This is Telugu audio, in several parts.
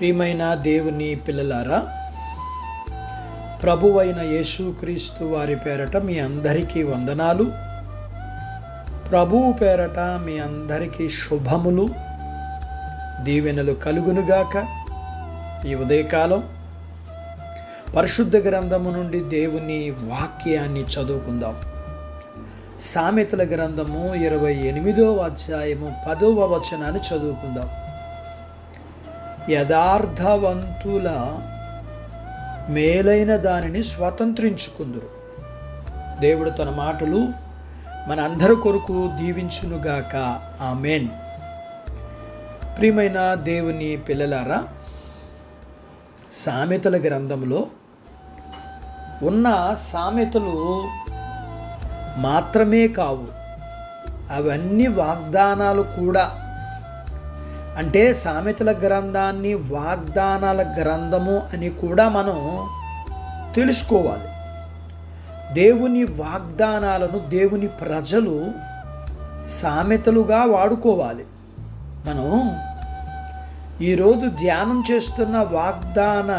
ప్రియమైన దేవుని పిల్లలారా, ప్రభువైన యేసుక్రీస్తు వారి పేరట మీ అందరికీ వందనాలు. ప్రభువు పేరట మీ అందరికీ శుభములు, దీవెనలు కలుగునుగాక. ఈ ఉదయకాలం పరిశుద్ధ గ్రంథము నుండి దేవుని వాక్యాన్ని చదువుకుందాం. సామెతల గ్రంథము 28వ అధ్యాయము 10వ వచనాన్ని చదువుకుందాం. యథార్థవంతుల మేలైన దానిని స్వతంత్రించుకుందురు. దేవుడు తన మాటలు మన అందరి కొరకు దీవించునుగాక. ఆమేన్. ప్రియమైన దేవుని పిల్లలారా, సామెతల గ్రంథంలో ఉన్న సామెతలు మాత్రమే కావు, అవన్నీ వాగ్దానాలు కూడా. అంటే సామెతల గ్రంథాన్ని వాగ్దానాల గ్రంథము అని కూడా మనం తెలుసుకోవాలి. దేవుని వాగ్దానాలను దేవుని ప్రజలు సామెతలుగా వాడుకోవాలి. మనం ఈరోజు ధ్యానం చేస్తున్న వాగ్దాన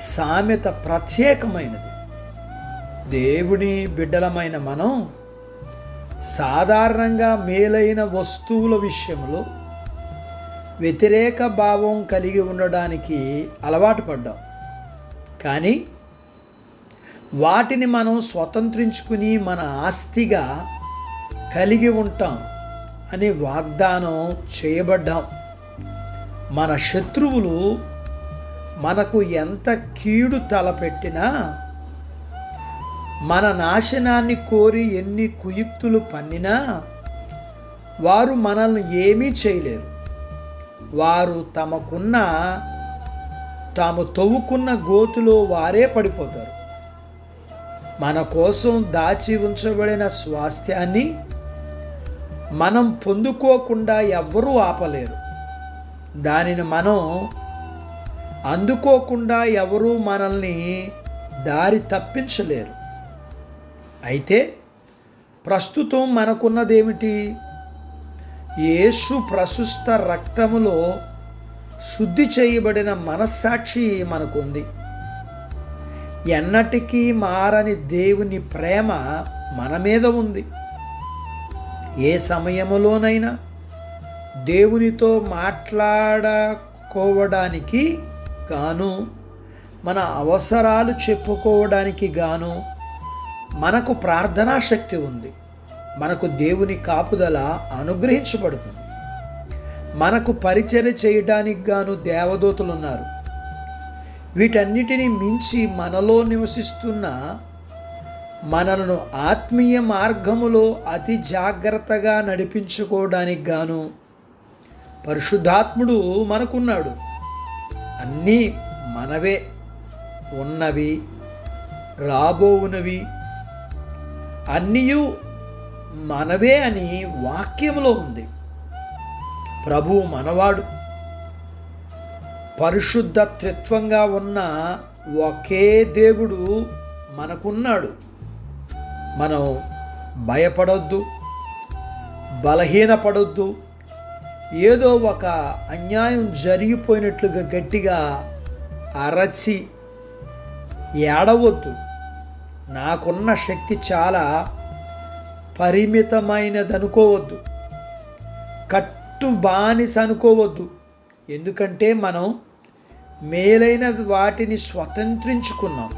సామెత ప్రత్యేకమైనది. దేవుని బిడ్డలమైన మనం సాధారణంగా మేలైన వస్తువుల విషయంలో వ్యతిరేక భావం కలిగి ఉండడానికి అలవాటు పడ్డాం. కానీ వాటిని మనం స్వతంత్రించుకుని మన ఆస్తిగా కలిగి ఉంటాం అని వాగ్దానం చేయబడ్డాం. మన శత్రువులు మనకు ఎంత కీడు తలపెట్టినా, మన నాశనాన్ని కోరి ఎన్ని కుయుక్తులు పన్నినా వారు మనల్ని ఏమీ చేయలేరు. వారు తాము తవ్వుకున్న గోతులో వారే పడిపోతారు. మన కోసం దాచి ఉంచబడిన స్వాస్థ్యాన్ని మనం పొందుకోకుండా ఎవ్వరూ ఆపలేరు. దానిని మనం అందుకోకుండా ఎవరూ మనల్ని దారి తప్పించలేరు. అయితే ప్రస్తుతం మనకున్నదేమిటి? యేసు ప్రశస్త రక్తములో శుద్ధి చేయబడిన మనస్సాక్షి మనకుంది. ఎన్నటికీ మారని దేవుని ప్రేమ మన మీద ఉంది. ఏ సమయంలోనైనా దేవునితో మాట్లాడుకోవడానికి గాను, మన అవసరాలు చెప్పుకోవడానికి గాను మనకు ప్రార్థనా శక్తి ఉంది. మనకు దేవుని కాపుదల అనుగ్రహించబడుతుంది. మనకు పరిచర్య చేయడానికి గాను దేవదూతలు ఉన్నారు. వీటన్నిటిని మించి మనలో నివసిస్తున్న, మనలను ఆత్మీయ మార్గములో అతి జాగ్రత్తగా నడిపించుకోవడానికి గాను పరిశుద్ధాత్ముడు మనకున్నాడు. అన్నీ మనవే, ఉన్నవి రాబోవునవి అన్నీయు మనవే అని వాక్యములో ఉంది. ప్రభువు మనవాడు. పరిశుద్ధ త్రిత్వంగా ఉన్న ఒకే దేవుడు మనకున్నాడు. మనం భయపడొద్దు, బలహీనపడొద్దు. ఏదో ఒక అన్యాయం జరిగిపోయినట్లుగా గట్టిగా అరచి ఏడవద్దు. నాకున్న శక్తి చాలా పరిమితమైనదనుకోవద్దు. కట్టు బానిస అనుకోవద్దు. ఎందుకంటే మనం మేలైన వాటిని స్వతంత్రించుకున్నాం.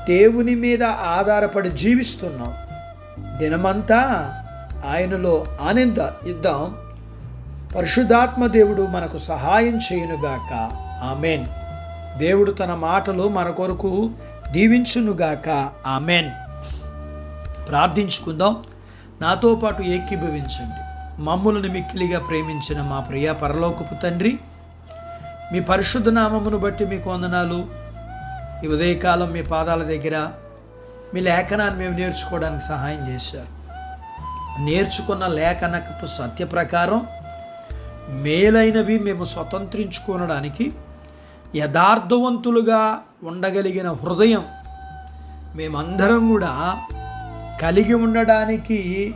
దేవుని మీద ఆధారపడి జీవిస్తున్నాం. దినమంతా ఆయనలో ఆనందిద్దాం. పరిశుద్ధాత్మ దేవుడు మనకు సహాయం చేయునుగాక. ఆమెన్. దేవుడు తన మాటలు మన కొరకు దీవించునుగాక. ఆమెన్. ప్రార్థించుకుందాం. నాతో పాటు ఏకీభవించండి. మమ్ములను మిక్కిలిగా ప్రేమించిన మా ప్రియ పరలోకపు తండ్రి, మీ పరిశుద్ధ నామమును బట్టి మీకు వందనాలు. ఈ ఉదయకాలం మీ పాదాల దగ్గర మీ లేఖనాన్ని మేము నేర్చుకోవడానికి సహాయం చేశారు. నేర్చుకున్న లేఖనపు సత్య ప్రకారం మేలైనవి మేము స్వతంత్రించుకోవడానికి యథార్థవంతులుగా ఉండగలిగిన హృదయం మేమందరం కూడా కలిగి ఉండడానికి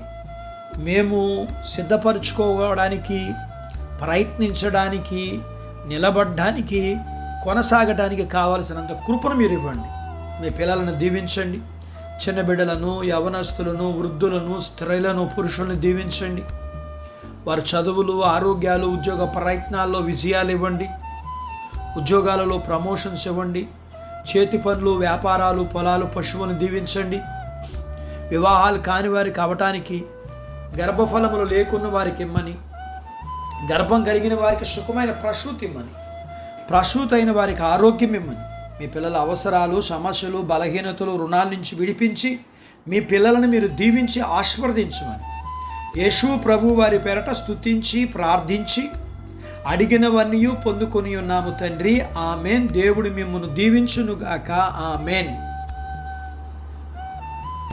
మేము సిద్ధపరచుకోవడానికి ప్రయత్నించడానికి నిలబడడానికి, కొనసాగడానికి కావలసినంత కృపను మీరు ఇవ్వండి. మీ పిల్లలను దీవించండి. చిన్న బిడ్డలను, యవనస్తులను, వృద్ధులను, స్త్రీలను, పురుషులను దీవించండి. వారి చదువులు, ఆరోగ్యాలు, ఉద్యోగ ప్రయత్నాల్లో విజయాలు ఇవ్వండి. ఉద్యోగాలలో ప్రమోషన్స్ ఇవ్వండి. చేతి పనులు, వ్యాపారాలు, పొలాలు, పశువులను దీవించండి. వివాహాలు కాని వారికి అవటానికి, గర్భఫలములు లేకున్న వారికి ఇమ్మని, గర్భం కలిగిన వారికి సుఖమైన ప్రసూతి ఇమ్మని, ప్రసూతి అయిన వారికి ఆరోగ్యం ఇమ్మని, మీ పిల్లల అవసరాలు, సమస్యలు, బలహీనతలు, రుణాల నుంచి విడిపించి మీ పిల్లలను మీరు దీవించి ఆశీర్వదించమని యేసు ప్రభు వారి పేరట స్తుతించి ప్రార్థించి అడిగినవన్నీ పొందుకొని ఉన్నాము తండ్రి. ఆమెన్. దేవుడు మిమ్మల్ని దీవించునుగాక. ఆమెన్.